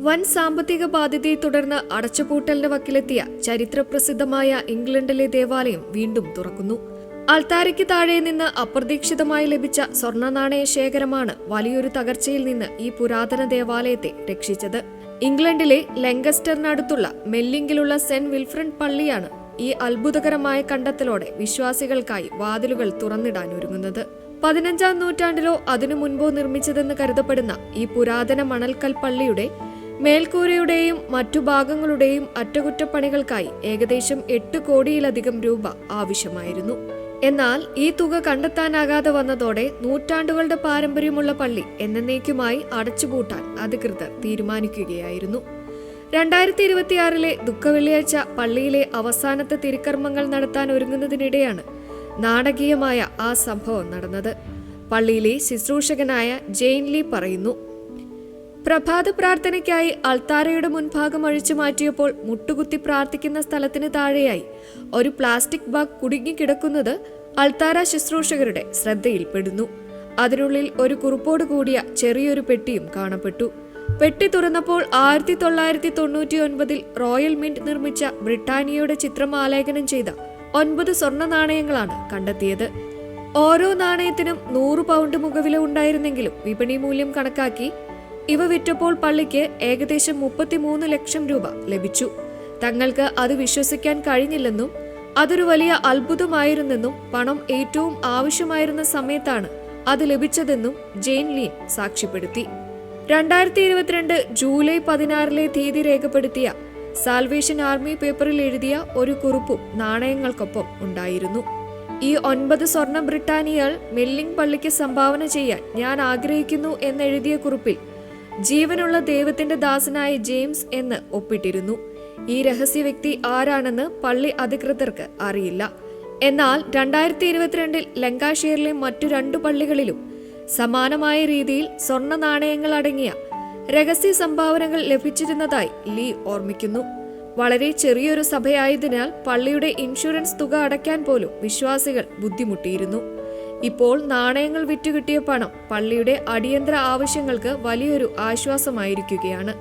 വൻ സാമ്പത്തിക ബാധ്യതയെ തുടർന്ന് അടച്ചുപൂട്ടലിന് വക്കിലെത്തിയ ചരിത്രപ്രസിദ്ധമായ ഇംഗ്ലണ്ടിലെ ദേവാലയം വീണ്ടും തുറക്കുന്നു. അൾത്താരയ്ക്ക് താഴെ നിന്ന് അപ്രതീക്ഷിതമായി ലഭിച്ച സ്വർണ്ണ നാണയ ശേഖരമാണ് വലിയൊരു തകർച്ചയിൽ നിന്ന് ഈ പുരാതന ദേവാലയത്തെ രക്ഷിച്ചത്. ഇംഗ്ലണ്ടിലെ ലെങ്കസ്റ്ററിനടുത്തുള്ള മെല്ലിംഗിലുള്ള സെന്റ് വിൽഫ്രഡ് പള്ളിയാണ് ഈ അത്ഭുതകരമായ കണ്ടെത്തലോടെ വിശ്വാസികൾക്കായി വാതിലുകൾ തുറന്നിടാൻ ഒരുങ്ങുന്നത്. 15-ാം നൂറ്റാണ്ടിലോ അതിനു മുൻപോ നിർമ്മിച്ചതെന്ന് കരുതപ്പെടുന്ന ഈ പുരാതന മണൽക്കൽ പള്ളിയുടെ മേൽക്കൂരയുടെയും മറ്റു ഭാഗങ്ങളുടെയും അറ്റകുറ്റപ്പണികൾക്കായി ഏകദേശം 8 കോടിയിലധികം രൂപ ആവശ്യമായിരുന്നു. എന്നാൽ ഈ തുക കണ്ടെത്താനാകാതെ വന്നതോടെ നൂറ്റാണ്ടുകളുടെ പാരമ്പര്യമുള്ള പള്ളി എന്നേക്കുമായി അടച്ചുപൂട്ടാൻ അധികൃതർ തീരുമാനിക്കുകയായിരുന്നു. 2026 ദുഃഖവെള്ളിയാഴ്ച പള്ളിയിലെ അവസാനത്തെ തിരുക്കർമ്മങ്ങൾ നടത്താൻ ഒരുങ്ങുന്നതിനിടെയാണ് നാടകീയമായ ആ സംഭവം നടന്നത്. പള്ളിയിലെ ശുശ്രൂഷകനായ ജെയിൻ ലീ പറയുന്നു, പ്രഭാത പ്രാർത്ഥനയ്ക്കായി അൾത്താരയുടെ മുൻഭാഗം അഴിച്ചു മാറ്റിയപ്പോൾ മുട്ടുകുത്തി പ്രാർത്ഥിക്കുന്ന സ്ഥലത്തിന് താഴെയായി ഒരു പ്ലാസ്റ്റിക് ബാഗ് കുടുങ്ങിക്കിടക്കുന്നത് അൾത്താര ശുശ്രൂഷകരുടെ ശ്രദ്ധയിൽപ്പെടുന്നു. അതിനുള്ളിൽ ഒരു കുറിപ്പോട് കൂടിയ ചെറിയൊരു പെട്ടിയും കാണപ്പെട്ടു. പെട്ടി തുറന്നപ്പോൾ 1999 റോയൽ മിന്റ് നിർമ്മിച്ച ബ്രിട്ടാനിയയുടെ ചിത്രം ആലേഖനം ചെയ്ത 9 സ്വർണ്ണ നാണയങ്ങളാണ് കണ്ടെത്തിയത്. ഓരോ നാണയത്തിനും 100 പൗണ്ട് മുഖവില ഉണ്ടായിരുന്നെങ്കിലും വിപണി മൂല്യം കണക്കാക്കി ഇവ വിറ്റപ്പോൾ പള്ളിക്ക് ഏകദേശം 33 ലക്ഷം രൂപ ലഭിച്ചു. തങ്ങൾക്ക് അത് വിശ്വസിക്കാൻ കഴിഞ്ഞില്ലെന്നും അതൊരു വലിയ അത്ഭുതമായിരുന്നെന്നും പണം ഏറ്റവും ആവശ്യമായിരുന്ന സമയത്താണ് അത് ലഭിച്ചതെന്നും ജെയിൻ ലീൻ സാക്ഷ്യപ്പെടുത്തി. 2022 ജൂലൈ 16 തീയതി രേഖപ്പെടുത്തിയ സാൽവേഷൻ ആർമി പേപ്പറിൽ എഴുതിയ ഒരു കുറിപ്പും നാണയങ്ങൾക്കൊപ്പം ഉണ്ടായിരുന്നു. ഈ 9 സ്വർണ്ണ ബ്രിട്ടാനിയകൾ മെല്ലിംഗ് പള്ളിക്ക് സംഭാവന ചെയ്യാൻ ഞാൻ ആഗ്രഹിക്കുന്നു എന്നെഴുതിയ കുറിപ്പിൽ ജീവനുള്ള ദൈവത്തിന്റെ ദാസനായ ജെയിംസ് എന്ന് ഒപ്പിട്ടിരുന്നു. ഈ രഹസ്യ വ്യക്തി ആരാണെന്ന് പള്ളി അധികൃതർക്ക് അറിയില്ല. എന്നാൽ 2022 ലങ്കാഷെയറിലെ മറ്റു 2 പള്ളികളിലും സമാനമായ രീതിയിൽ സ്വർണ്ണ നാണയങ്ങൾ അടങ്ങിയ രഹസ്യ സംഭാവനകൾ ലഭിച്ചിരുന്നതായി ലീ ഓർമ്മിക്കുന്നു. വളരെ ചെറിയൊരു സഭയായതിനാൽ പള്ളിയുടെ ഇൻഷുറൻസ് തുക അടയ്ക്കാൻ പോലും വിശ്വാസികൾ ബുദ്ധിമുട്ടിയിരുന്നു. ഇപ്പോൾ നാണയങ്ങൾ വിറ്റുകിട്ടിയ പണം പള്ളിയുടെ അടിയന്തര ആവശ്യങ്ങൾക്ക് വലിയൊരു ആശ്വാസമായിരിക്കുകയാണ്.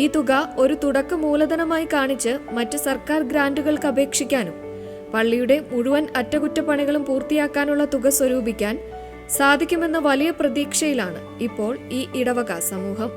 ഈ തുക ഒരു തുടക്ക മൂലധനമായി കാണിച്ച് മറ്റ് സർക്കാർ ഗ്രാന്റുകൾക്ക് അപേക്ഷിക്കാനും പള്ളിയുടെ മുഴുവൻ അറ്റകുറ്റപ്പണികളും പൂർത്തിയാക്കാനുള്ള തുക സ്വരൂപിക്കാൻ സാധിക്കുമെന്ന വലിയ പ്രതീക്ഷയിലാണ് ഇപ്പോൾ ഈ ഇടവക സമൂഹം.